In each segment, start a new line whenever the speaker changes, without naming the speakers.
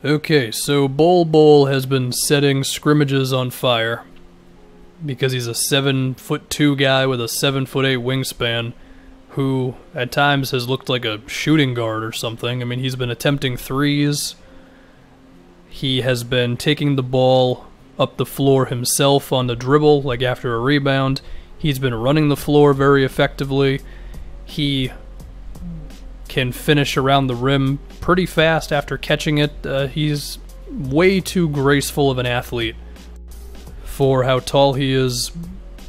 Okay, so Bol Bol has been setting scrimmages on fire because he's a 7'2" guy with a 7'8" wingspan who at times has looked like a shooting guard or something. I mean, he's been attempting threes. He has been taking the ball up the floor himself on the dribble, like after a rebound. He's been running the floor very effectively. He can finish around the rim pretty fast after catching it. He's way too graceful of an athlete for how tall he is,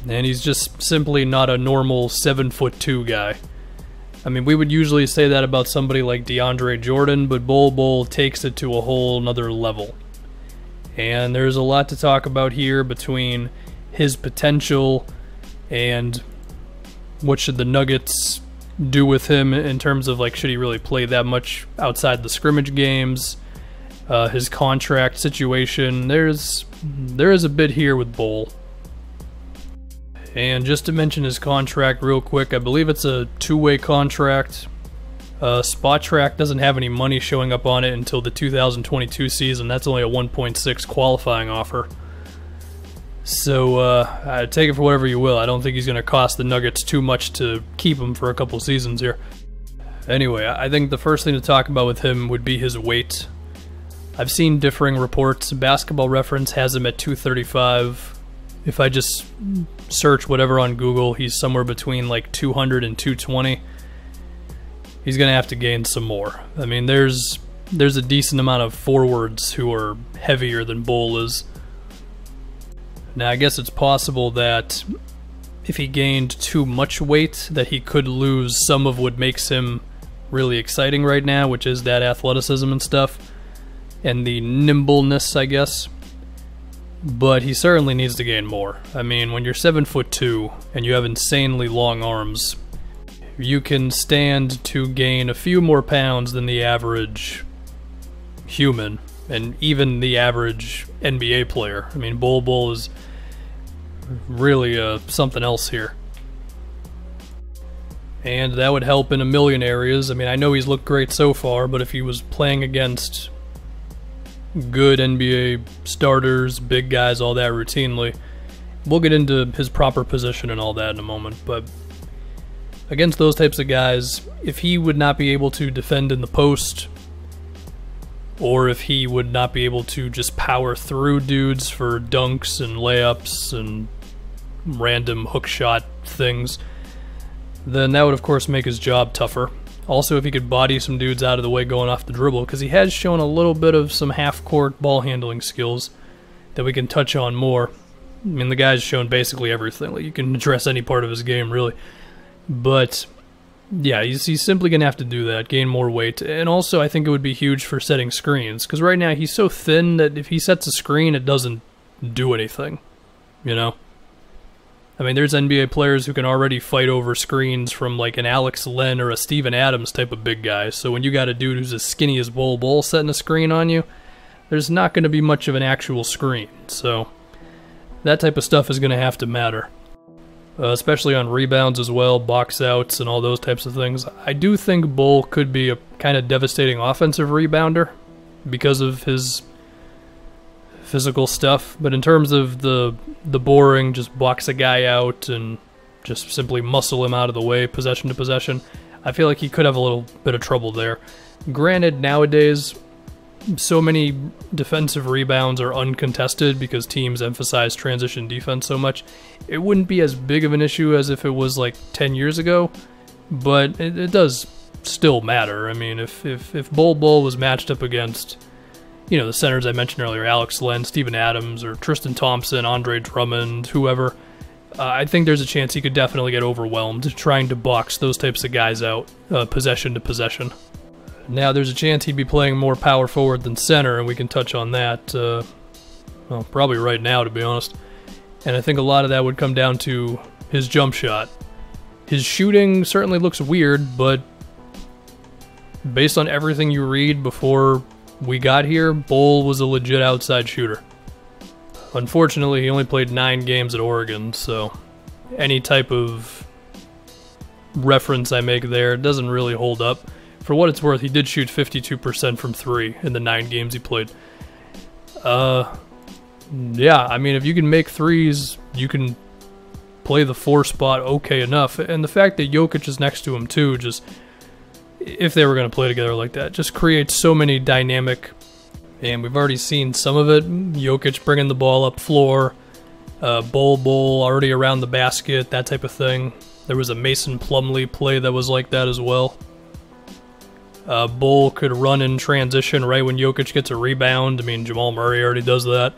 and he's just simply not a normal 7'2" guy. I mean, we would usually say that about somebody like DeAndre Jordan, but Bol Bol takes it to a whole nother level. And there's a lot to talk about here between his potential and what should the Nuggets do with him in terms of, like, should he really play that much outside the scrimmage games, his contract situation. There is a bit here with Bol. And just to mention his contract real quick, I believe it's a two-way contract. Spotrac doesn't have any money showing up on it until the 2022 season. That's only a 1.6 qualifying offer. So take it for whatever you will. I don't think he's going to cost the Nuggets too much to keep him for a couple seasons here. Anyway, I think the first thing to talk about with him would be his weight. I've seen differing reports. Basketball Reference has him at 235. If I just search whatever on Google, he's somewhere between like 200 and 220. He's going to have to gain some more. I mean, there's a decent amount of forwards who are heavier than Bol is. Now, I guess it's possible that if he gained too much weight, that he could lose some of what makes him really exciting right now, which is that athleticism and stuff, and the nimbleness, I guess. But he certainly needs to gain more. I mean, when you're 7'2" and you have insanely long arms, you can stand to gain a few more pounds than the average human, and even the average NBA player. I mean, Bol Bol is really something else here. And that would help in a million areas. I mean, I know he's looked great so far, but if he was playing against good NBA starters, big guys, all that routinely, we'll get into his proper position and all that in a moment, but against those types of guys, if he would not be able to defend in the post, or if he would not be able to just power through dudes for dunks and layups and random hook shot things, then that would of course make his job tougher. Also, if he could body some dudes out of the way going off the dribble, because he has shown a little bit of some half-court ball handling skills that we can touch on more. I mean, the guy's shown basically everything. Like, you can address any part of his game, really. But yeah, he's simply going to have to do that, gain more weight. And also, I think it would be huge for setting screens, because right now he's so thin that if he sets a screen, it doesn't do anything, you know? I mean, there's NBA players who can already fight over screens from like an Alex Len or a Steven Adams type of big guy. So when you got a dude who's as skinny as Bol Bol setting a screen on you, there's not going to be much of an actual screen. So that type of stuff is going to have to matter. Especially on rebounds as well, box outs and all those types of things. I do think Bol could be a kind of devastating offensive rebounder because of his physical stuff, but in terms of the boring, just box a guy out and just simply muscle him out of the way, possession to possession, I feel like he could have a little bit of trouble there. Granted, nowadays, so many defensive rebounds are uncontested because teams emphasize transition defense so much. It wouldn't be as big of an issue as if it was like 10 years ago, but it does still matter. I mean, if Bol Bol was matched up against, you know, the centers I mentioned earlier, Alex Len, Steven Adams, or Tristan Thompson, Andre Drummond, whoever, I think there's a chance he could definitely get overwhelmed trying to box those types of guys out, possession to possession. Now, there's a chance he'd be playing more power forward than center, and we can touch on that, well, probably right now, to be honest. And I think a lot of that would come down to his jump shot. His shooting certainly looks weird, but based on everything you read before we got here, Bol was a legit outside shooter. Unfortunately, he only played 9 games at Oregon, so any type of reference I make there doesn't really hold up. for what it's worth, he did shoot 52% from 3 in the 9 games he played. Yeah, I mean, if you can make threes, you can play the 4 spot okay enough. And the fact that Jokic is next to him too, just, if they were going to play together like that, just creates so many dynamic, and we've already seen some of it. Jokic bringing the ball up floor, Bol already around the basket, that type of thing. There was a Mason Plumlee play that was like that as well. Bol could run in transition right when Jokic gets a rebound. I mean, Jamal Murray already does that.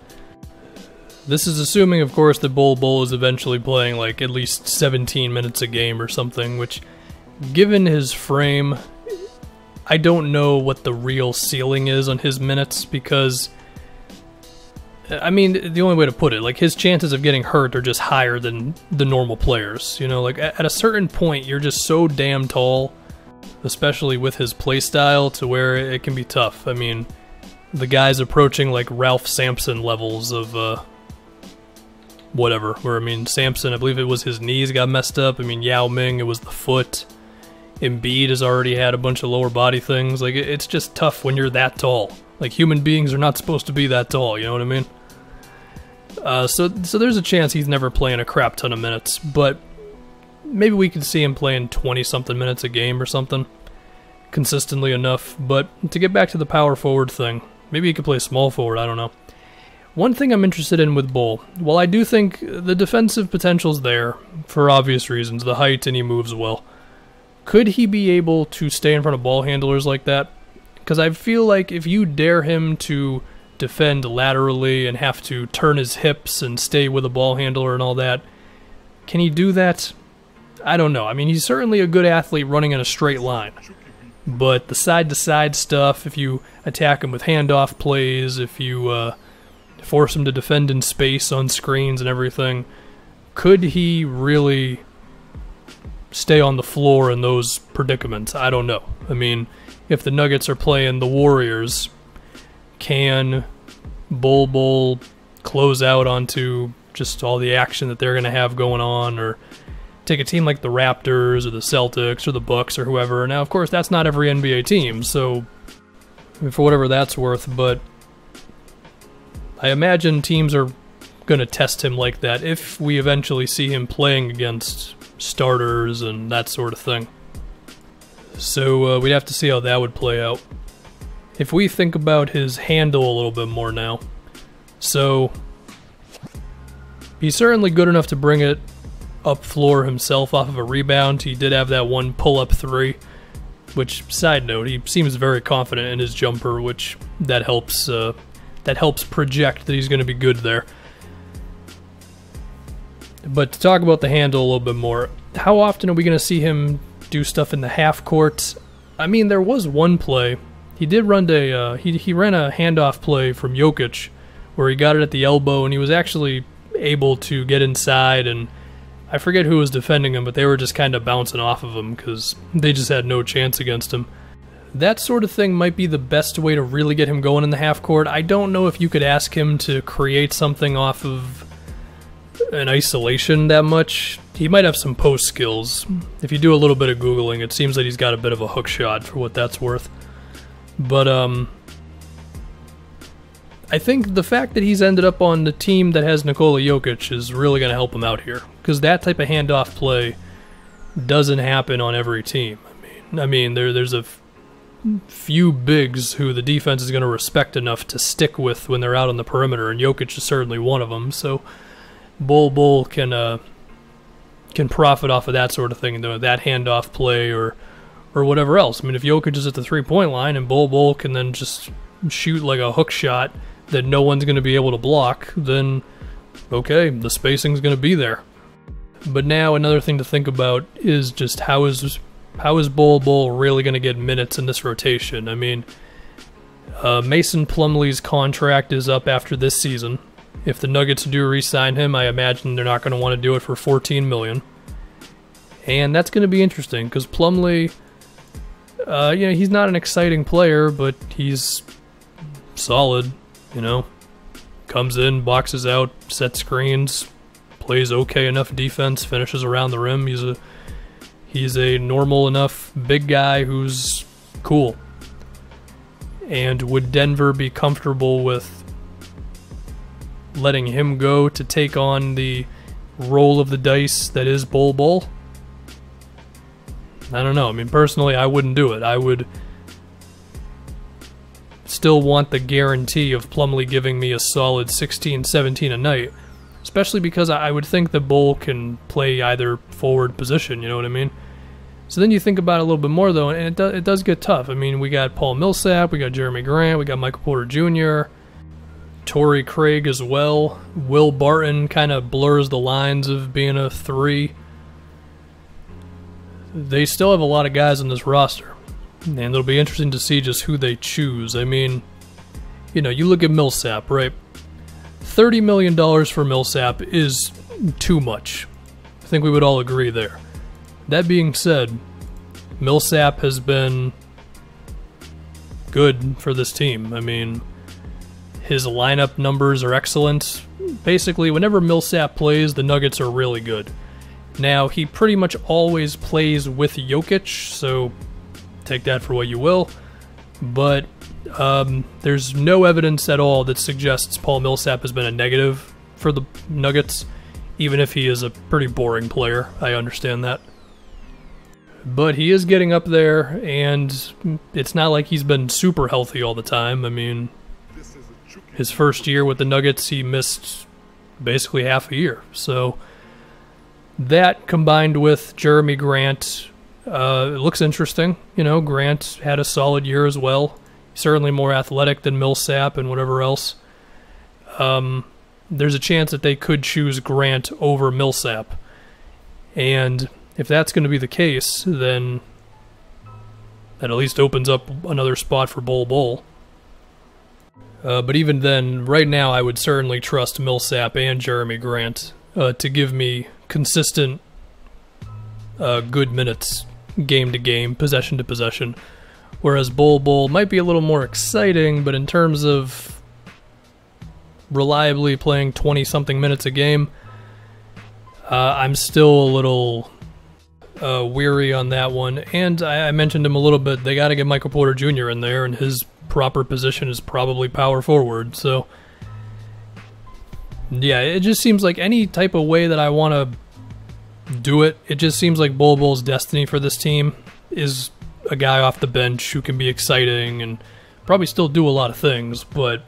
This is assuming, of course, that Bol is eventually playing like at least 17 minutes a game or something, which, given his frame, I don't know what the real ceiling is on his minutes, because, I mean, the only way to put it, like, his chances of getting hurt are just higher than the normal players. You know, like, at a certain point, you're just so damn tall, especially with his play style, to where it can be tough. I mean, the guy's approaching like Ralph Sampson levels of whatever, where, I mean, Sampson, I believe it was his knees got messed up. I mean, Yao Ming, it was the foot. Embiid has already had a bunch of lower body things. Like, it's just tough when you're that tall. Like, human beings are not supposed to be that tall, you know what I mean? So there's a chance he's never playing a crap ton of minutes, but maybe we could see him playing 20-something minutes a game or something, consistently enough. But to get back to the power forward thing, maybe he could play small forward, I don't know. One thing I'm interested in with Bol, while I do think the defensive potential's there, for obvious reasons, the height and he moves well, could he be able to stay in front of ball handlers like that? Because I feel like if you dare him to defend laterally and have to turn his hips and stay with a ball handler and all that, can he do that? I don't know. I mean, he's certainly a good athlete running in a straight line. But the side-to-side stuff, if you attack him with handoff plays, if you force him to defend in space on screens and everything, could he really stay on the floor in those predicaments? I don't know. I mean, if the Nuggets are playing the Warriors, can Bol close out onto just all the action that they're going to have going on, or take a team like the Raptors or the Celtics or the Bucks or whoever? Now, of course, that's not every NBA team, so for whatever that's worth, but I imagine teams are going to test him like that if we eventually see him playing against starters and that sort of thing. So we'd have to see how that would play out. If we think about his handle a little bit more now, so he's certainly good enough to bring it up floor himself off of a rebound. He did have that one pull-up 3, which, side note, he seems very confident in his jumper, which that helps project that he's going to be good there. But to talk about the handle a little bit more, how often are we going to see him do stuff in the half court? I mean, there was one play. He did run he ran a handoff play from Jokic where he got it at the elbow, and he was actually able to get inside, and I forget who was defending him, but they were just kind of bouncing off of him because they just had no chance against him. That sort of thing might be the best way to really get him going in the half court. I don't know if you could ask him to create something off of an isolation that much. He might have some post skills. If you do a little bit of Googling, it seems that he's got a bit of a hook shot for what that's worth. But I think the fact that he's ended up on the team that has Nikola Jokic is really going to help him out here, because that type of handoff play doesn't happen on every team. I mean, there's a few bigs who the defense is going to respect enough to stick with when they're out on the perimeter, and Jokic is certainly one of them. So Bol can profit off of that sort of thing, that handoff play or whatever else. I mean, if Jokic is at the three-point line and Bol can then just shoot like a hook shot that no one's going to be able to block, then okay, the spacing's going to be there. But now another thing to think about is just how is Bol really going to get minutes in this rotation? I mean, Mason Plumlee's contract is up after this season. If the Nuggets do re-sign him, I imagine they're not going to want to do it for $14 million. And that's going to be interesting, because Plumlee, he's not an exciting player, but he's solid, Comes in, boxes out, sets screens, plays okay enough defense, finishes around the rim. He's a normal enough big guy who's Cool. And would Denver be comfortable with letting him go to take on the roll of the dice that is Bol Bol? I don't know. I mean, personally, I wouldn't do it. I would still want the guarantee of Plumlee giving me a solid 16, 17 a night, especially because I would think that Bol can play either forward position, you know what I mean? So then you think about it a little bit more, though, and it does get tough. I mean, we got Paul Millsap, we got Jeremy Grant, we got Michael Porter Jr., Torrey Craig as well. Will Barton kind of blurs the lines of being a 3. They still have a lot of guys on this roster, and it'll be interesting to see just who they choose. I mean, you know, you look at Millsap, right? $30 million for Millsap is too much. I think we would all agree there. That being said, Millsap has been good for this team. I mean, his lineup numbers are excellent. Basically, whenever Millsap plays, the Nuggets are really good. Now, he pretty much always plays with Jokic, so take that for what you will. But there's no evidence at all that suggests Paul Millsap has been a negative for the Nuggets, even if he is a pretty boring player. I understand that. But he is getting up there, and it's not like he's been super healthy all the time. I mean, his first year with the Nuggets, he missed basically half a year. So that combined with Jeremy Grant, it looks interesting. You know, Grant had a solid year as well. Certainly more athletic than Millsap and whatever else. There's a chance that they could choose Grant over Millsap. And if that's going to be the case, then that at least opens up another spot for Bol Bol. But even then, right now, I would certainly trust Millsap and Jeremy Grant to give me consistent, good minutes, game to game, possession to possession. Whereas Bol Bol might be a little more exciting, but in terms of reliably playing 20-something minutes a game, I'm still a little weary on that one. And I mentioned him a little bit. They got to get Michael Porter Jr. in there, and his proper position is probably power forward. So, yeah, it just seems like any type of way that I want to do it, it just seems like Bol Bol's destiny for this team is a guy off the bench who can be exciting and probably still do a lot of things, but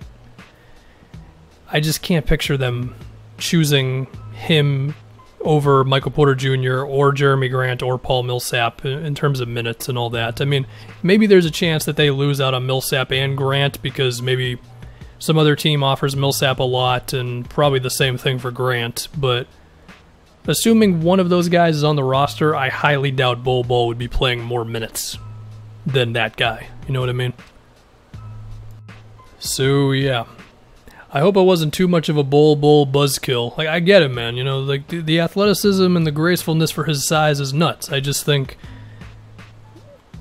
I just can't picture them choosing him over Michael Porter Jr. or Jeremy Grant or Paul Millsap in terms of minutes and all that. I mean, maybe there's a chance that they lose out on Millsap and Grant because maybe some other team offers Millsap a lot, and probably the same thing for Grant, but assuming one of those guys is on the roster, I highly doubt Bol Bol would be playing more minutes than that guy. You know what I mean? So, yeah. I hope it wasn't too much of a Bol Bol buzzkill. Like, I get it, man. You know, like, the athleticism and the gracefulness for his size is nuts. I just think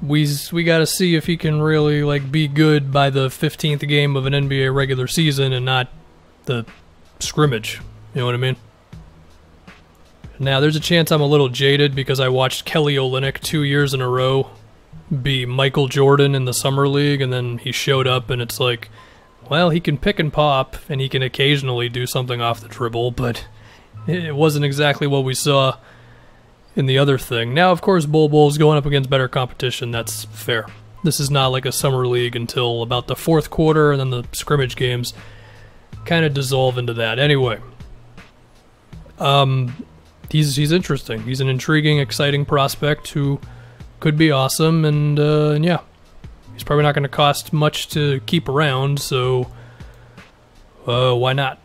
we gotta see if he can really, like, be good by the 15th game of an NBA regular season and not the scrimmage. You know what I mean? Now, there's a chance I'm a little jaded because I watched Kelly Olynyk 2 years in a row be Michael Jordan in the Summer League, and then he showed up, and it's like, well, he can pick and pop, and he can occasionally do something off the dribble, but it wasn't exactly what we saw in the other thing. Now, of course, Bol Bol's going up against better competition. That's fair. This is not like a Summer League until about the fourth quarter, and then the scrimmage games kind of dissolve into that. Anyway, he's interesting. He's an intriguing, exciting prospect who could be awesome, and yeah. He's probably not going to cost much to keep around, so why not?